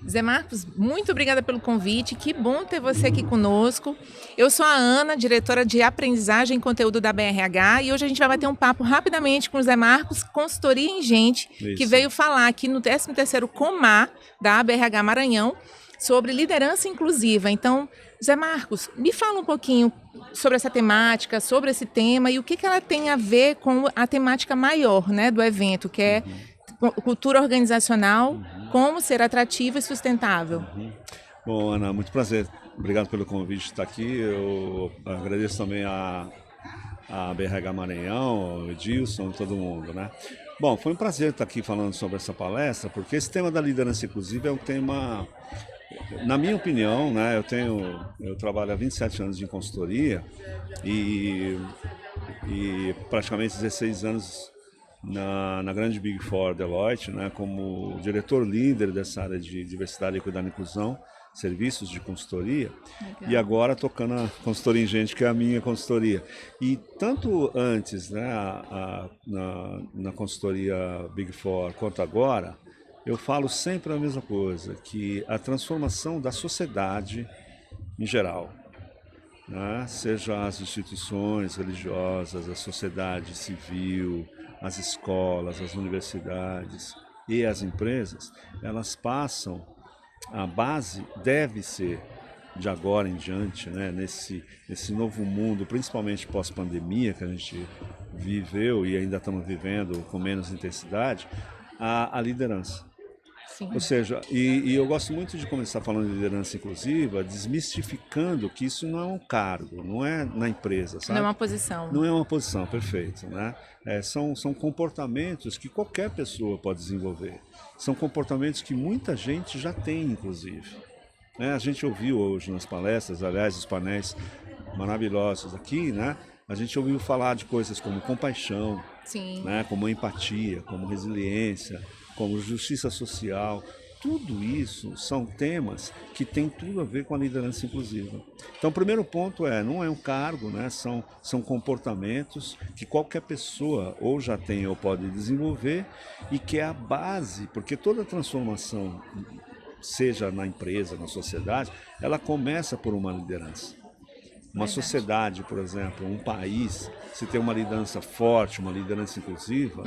Zé Marcos, muito obrigada pelo convite. Que bom ter você aqui conosco. Eu sou a Ana, diretora de aprendizagem e conteúdo da BRH, e hoje a gente vai bater um papo rapidamente com o Zé Marcos, consultoria em gente, que Isso. veio falar aqui no 13º Comar da BRH Maranhão sobre liderança inclusiva. Então, Zé Marcos, me fala um pouquinho sobre essa temática, sobre esse tema e o que ela tem a ver com a temática maior, né, do evento, que é cultura organizacional, como ser atrativo e sustentável. Bom, Ana, muito prazer. Obrigado pelo convite de estar aqui. Eu agradeço também a BRH Maranhão, o Edilson, todo mundo, né? Bom, foi um prazer estar aqui falando sobre essa palestra, porque esse tema da liderança inclusiva é um tema, na minha opinião, né? Eu trabalho há 27 anos em consultoria e, e praticamente 16 anos na grande Big Four Deloitte, né, como diretor líder dessa área de diversidade, equidade e inclusão, serviços de consultoria, Legal. e agora tocando a consultoria em gente, que é a minha consultoria. E tanto antes, né, na consultoria Big Four, quanto agora, eu falo sempre a mesma coisa, que a transformação da sociedade em geral, né, seja as instituições religiosas, a sociedade civil, as escolas, as universidades e as empresas, elas passam, a base deve ser, de agora em diante, né, nesse novo mundo, principalmente pós-pandemia, que a gente viveu e ainda estamos vivendo com menos intensidade, a liderança. Sim. Ou seja, e eu gosto muito de começar falando de liderança inclusiva, desmistificando que isso não é um cargo, não é na empresa, sabe? Não é uma posição. Não é uma posição, perfeito, né? São comportamentos que qualquer pessoa pode desenvolver. São comportamentos que muita gente já tem, inclusive. Né? A gente ouviu hoje nas palestras, aliás, os painéis maravilhosos aqui, né? A gente ouviu falar de coisas como compaixão, Sim. né? Como empatia, como resiliência, como justiça social. Tudo isso são temas que têm tudo a ver com a liderança inclusiva. Então, o primeiro ponto não é um cargo, né? São comportamentos que qualquer pessoa ou já tem ou pode desenvolver e que é a base, porque toda transformação, seja na empresa, na sociedade, ela começa por uma liderança. Uma Verdade. sociedade, por exemplo, um país, se tem uma liderança forte, uma liderança inclusiva,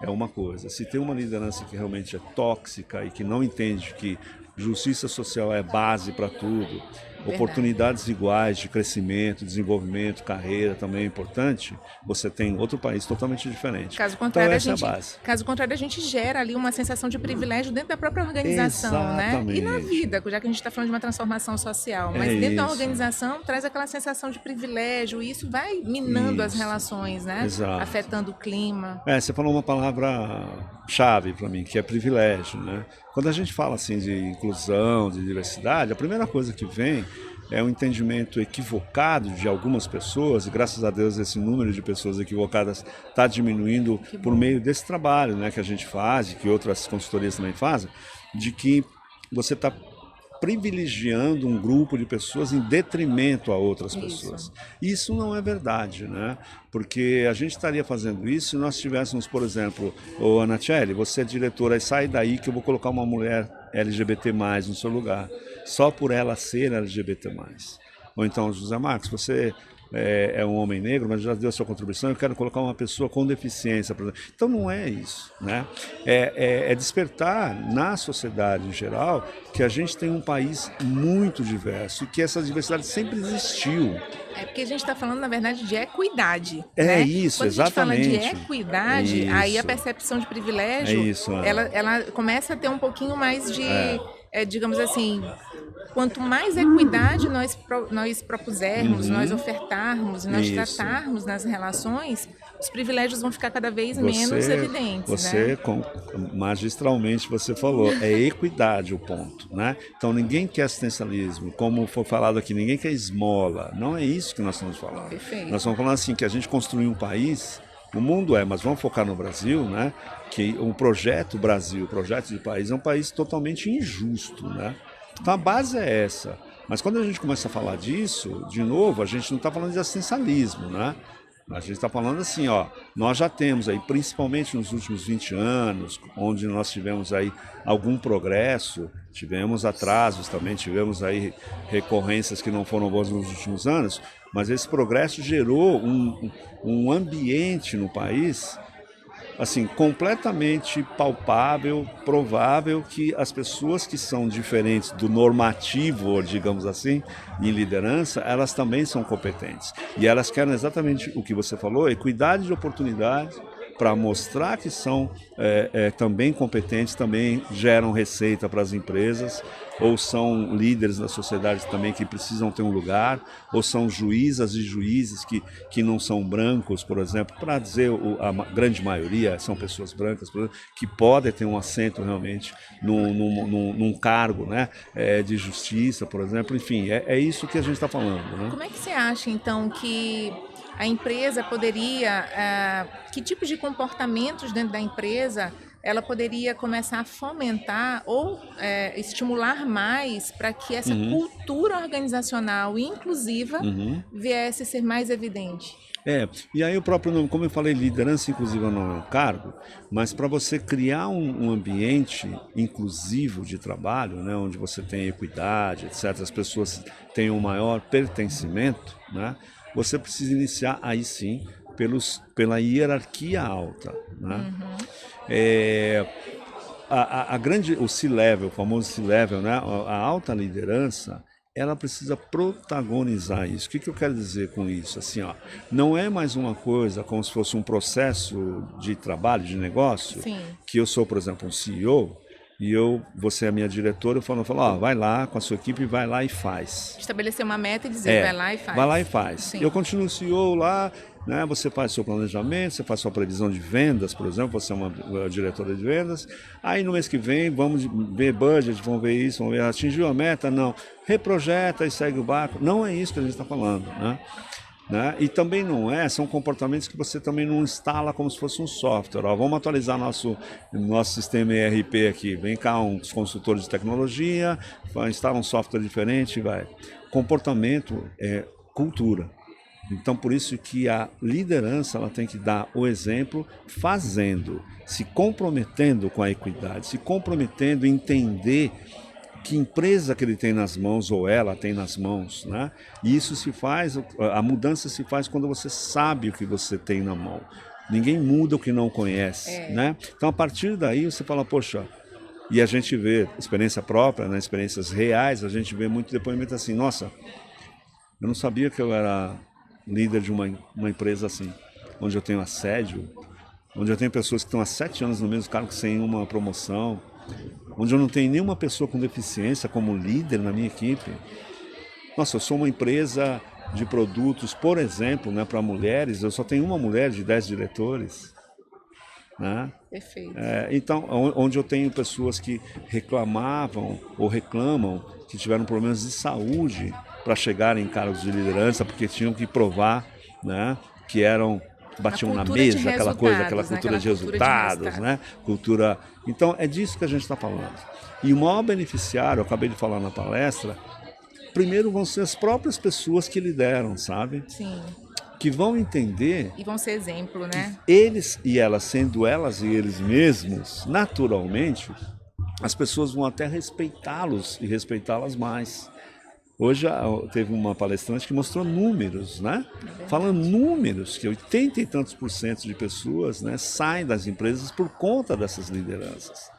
é uma coisa. Se tem uma liderança que realmente é tóxica e que não entende que justiça social é base para tudo, oportunidades iguais de crescimento, desenvolvimento, carreira também é importante, você tem outro país totalmente diferente. Caso Então contrário, essa é a base. caso contrário, a gente gera ali uma sensação de privilégio dentro da própria organização, né? E na Exatamente. vida, já que a gente está falando de uma transformação social, mas É dentro da isso. organização traz aquela sensação de privilégio e isso vai minando as Isso. relações, né? Exato. Afetando o clima. Você falou uma palavra-chave para mim, que é privilégio, né? Quando a gente fala assim de inclusão, de diversidade, a primeira coisa que vem é um entendimento equivocado de algumas pessoas, e graças a Deus esse número de pessoas equivocadas está diminuindo por meio desse trabalho, né, que a gente faz, e que outras consultorias também fazem, de que você está privilegiando um grupo de pessoas em detrimento a outras pessoas. Isso não é verdade, né? Porque a gente estaria fazendo isso se nós tivéssemos, por exemplo, ô Anatiele, você é diretora, sai daí que eu vou colocar uma mulher LGBT+, no seu lugar, só por ela ser LGBT+. Ou então, José Marcos, você é um homem negro, mas já deu a sua contribuição, eu quero colocar uma pessoa com deficiência. Então não é isso, né? É despertar na sociedade em geral que a gente tem um país muito diverso e que essa diversidade sempre existiu. É porque a gente está falando, na verdade, de equidade. É né? isso, Quando exatamente. Quando a gente fala de equidade, Isso. aí a percepção de privilégio, ela começa a ter um pouquinho mais de, digamos assim, quanto mais equidade nós propusermos, nós ofertarmos, nós tratarmos nas relações, os privilégios vão ficar cada vez menos evidentes. Você, magistralmente você falou, é equidade o ponto, né? Então ninguém quer assistencialismo, como foi falado aqui, ninguém quer esmola, não é isso que nós estamos falando. Perfeito. Nós estamos falando assim, que a gente construiu um país, o mundo mas vamos focar no Brasil, né? Que o projeto Brasil, o projeto de país, é um país totalmente injusto, né? Então a base é essa. Mas quando a gente começa a falar disso, de novo, a gente não está falando de assistencialismo, né? A gente está falando assim, ó, nós já temos aí, principalmente nos últimos 20 anos, onde nós tivemos aí algum progresso, tivemos atrasos também, tivemos aí recorrências que não foram boas nos últimos anos, mas esse progresso gerou um ambiente no país assim, completamente palpável, provável que as pessoas que são diferentes do normativo, digamos assim, em liderança, elas também são competentes. E elas querem exatamente o que você falou, equidade de oportunidades, para mostrar que são também competentes, também geram receita para as empresas, ou são líderes da sociedade também que precisam ter um lugar, ou são juízas e juízes que não são brancos, por exemplo, para dizer a grande maioria são pessoas brancas, por exemplo, que podem ter um assento realmente num cargo, né, de justiça, por exemplo, enfim, é isso que a gente está falando. Né? Como é que você acha, então, que a empresa poderia, que tipo de comportamentos dentro da empresa ela poderia começar a fomentar ou estimular mais para que essa cultura organizacional inclusiva viesse a ser mais evidente? E aí o próprio nome, como eu falei, liderança inclusiva não é um cargo, mas para você criar um ambiente inclusivo de trabalho, né, onde você tem equidade, etc., as pessoas tenham um maior pertencimento, né, você precisa iniciar aí sim pela hierarquia alta. Né? O C-Level, o famoso C-Level, né, a alta liderança, ela precisa protagonizar isso. O que eu quero dizer com isso? Assim, ó, não é mais uma coisa como se fosse um processo de trabalho, de negócio, Sim. que eu sou, por exemplo, um CEO, e você é a minha diretora, eu falo, ó, vai lá com a sua equipe, vai lá e faz. Estabelecer uma meta e dizer, vai lá e faz. Vai lá e faz. Sim. Eu continuo CEO lá, né? Você faz seu planejamento, você faz sua previsão de vendas, por exemplo, você é uma diretora de vendas. Aí no mês que vem vamos ver budget, vamos ver isso, vamos ver, atingiu a meta? Não. Reprojeta e segue o barco. Não é isso que a gente está falando, né? E também são comportamentos que você também não instala como se fosse um software. Ó, vamos atualizar nosso sistema ERP aqui. Vem cá uns consultores de tecnologia, instala um software diferente e vai. Comportamento é cultura. Então, por isso que a liderança ela tem que dar o exemplo fazendo, se comprometendo com a equidade, se comprometendo em entender que empresa que ele tem nas mãos ou ela tem nas mãos, né? E isso se faz, a mudança se faz quando você sabe o que você tem na mão. Ninguém muda o que não conhece, né? Então, a partir daí, você fala, poxa, e a gente vê experiência própria, né? Experiências reais, a gente vê muito depoimento assim, nossa, eu não sabia que eu era líder de uma empresa assim, onde eu tenho assédio, onde eu tenho pessoas que estão há 7 anos no mesmo cargo sem uma promoção, onde eu não tenho nenhuma pessoa com deficiência como líder na minha equipe. Nossa, eu sou uma empresa de produtos, por exemplo, né, para mulheres, eu só tenho uma mulher de 10 diretores. Né? Perfeito. Então, onde eu tenho pessoas que reclamavam ou reclamam que tiveram problemas de saúde para chegarem em cargos de liderança, porque tinham que provar, né, que batiam na mesa, aquela coisa, aquela cultura de resultados, né? Cultura. Então, é disso que a gente está falando. E o maior beneficiário, eu acabei de falar na palestra, primeiro vão ser as próprias pessoas que lideram, sabe? Sim. Que vão entender... E vão ser exemplo, né? Eles e elas, sendo elas e eles mesmos, naturalmente, as pessoas vão até respeitá-los e respeitá-las mais. Hoje teve uma palestrante que mostrou números, né? Falando números, que 80 e tantos % de pessoas, né, saem das empresas por conta dessas lideranças.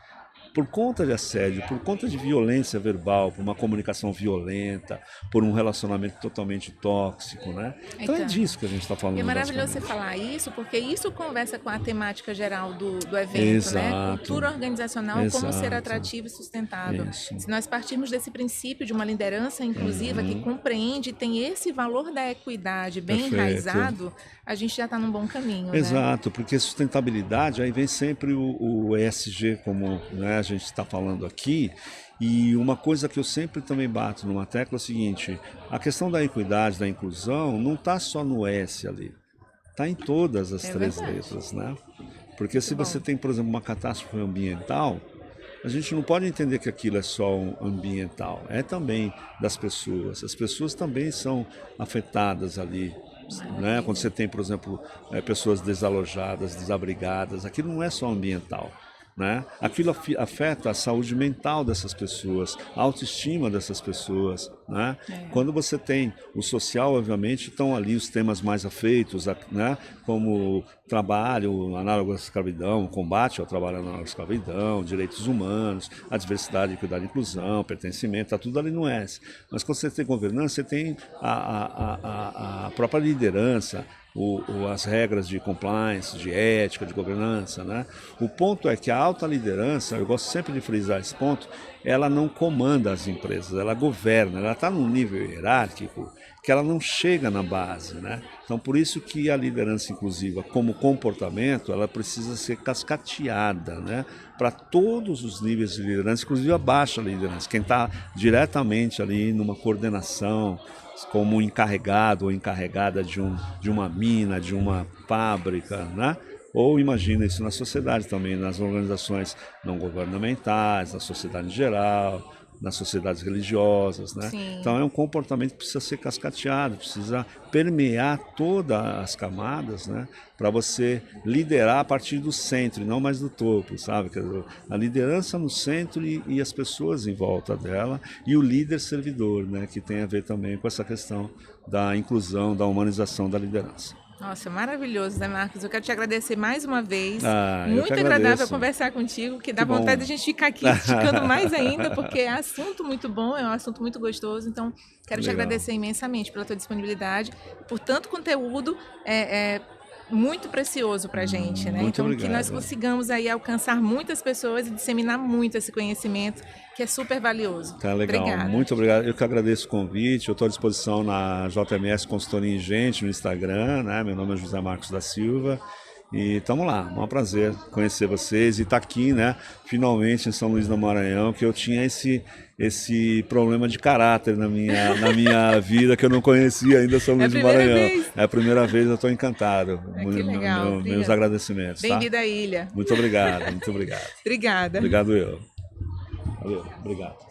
Por conta de assédio, por conta de violência verbal, por uma comunicação violenta, por um relacionamento totalmente tóxico, né? Então é disso que a gente está falando. E é maravilhoso você falar isso, porque isso conversa com a temática geral do evento, exato, né? Cultura organizacional, exato, como ser atrativo e sustentável. Isso. Se nós partirmos desse princípio de uma liderança inclusiva que compreende e tem esse valor da equidade bem enraizado, a gente já está num bom caminho. Exato, né? Porque sustentabilidade, aí vem sempre o ESG, como, né, a gente está falando aqui, e uma coisa que eu sempre também bato numa tecla é o seguinte, a questão da equidade, da inclusão, não está só no S ali, está em todas as 3 letras, né? Porque se você tem, por exemplo, uma catástrofe ambiental, a gente não pode entender que aquilo é só ambiental, é também das pessoas, as pessoas também são afetadas ali, né? Quando você tem, por exemplo, pessoas desalojadas, desabrigadas, aquilo não é só ambiental. Né? Aquilo afeta a saúde mental dessas pessoas, a autoestima dessas pessoas. Né? Quando você tem o social, obviamente, estão ali os temas mais afeitos, né? Como trabalho análogo à escravidão, combate ao trabalho análogo à escravidão, direitos humanos, a diversidade, equidade e inclusão, pertencimento, está tudo ali no S. Mas quando você tem governança, você tem a própria liderança, as regras de compliance, de ética, de governança. Né? O ponto é que a alta liderança, eu gosto sempre de frisar esse ponto, ela não comanda as empresas, ela governa, ela está num nível hierárquico que ela não chega na base. Né? Então, por isso que a liderança inclusiva, como comportamento, ela precisa ser cascateada, né? Para todos os níveis de liderança, inclusive a baixa liderança, quem está diretamente ali numa coordenação, como encarregado ou encarregada de uma mina, de uma fábrica, né? Ou imagina isso na sociedade também, nas organizações não governamentais, na sociedade em geral, nas sociedades religiosas, né? Então é um comportamento que precisa ser cascateado, precisa permear todas as camadas, né? Para você liderar a partir do centro e não mais do topo, sabe? A liderança no centro e as pessoas em volta dela, e o líder servidor, né? Que tem a ver também com essa questão da inclusão, da humanização da liderança. Nossa, maravilhoso, Zé Marcos. Eu quero te agradecer mais uma vez. Eu Muito agradável conversar contigo, que dá vontade de a gente ficar aqui esticando mais ainda, porque é assunto muito bom, é um assunto muito gostoso. Então, quero te agradecer imensamente pela tua disponibilidade, por tanto conteúdo muito precioso para a gente, né? Muito então, obrigado. Que nós consigamos aí alcançar muitas pessoas e disseminar muito esse conhecimento, que é super valioso. Tá legal, Obrigada. Muito obrigado. Eu que agradeço o convite. Eu estou à disposição na JMS Consultoria Ingente no Instagram, né? Meu nome é José Marcos da Silva. E estamos lá, é um prazer conhecer vocês e estar aqui, né, finalmente em São Luís do Maranhão, que eu tinha esse problema de caráter na minha vida, que eu não conhecia ainda São Luís do Maranhão. Vez? É a primeira vez, eu estou encantado. Que legal. Meus agradecimentos. Bem-vindo tá? à ilha. Muito obrigado, muito obrigado. Obrigada. Obrigado eu. Valeu, obrigado.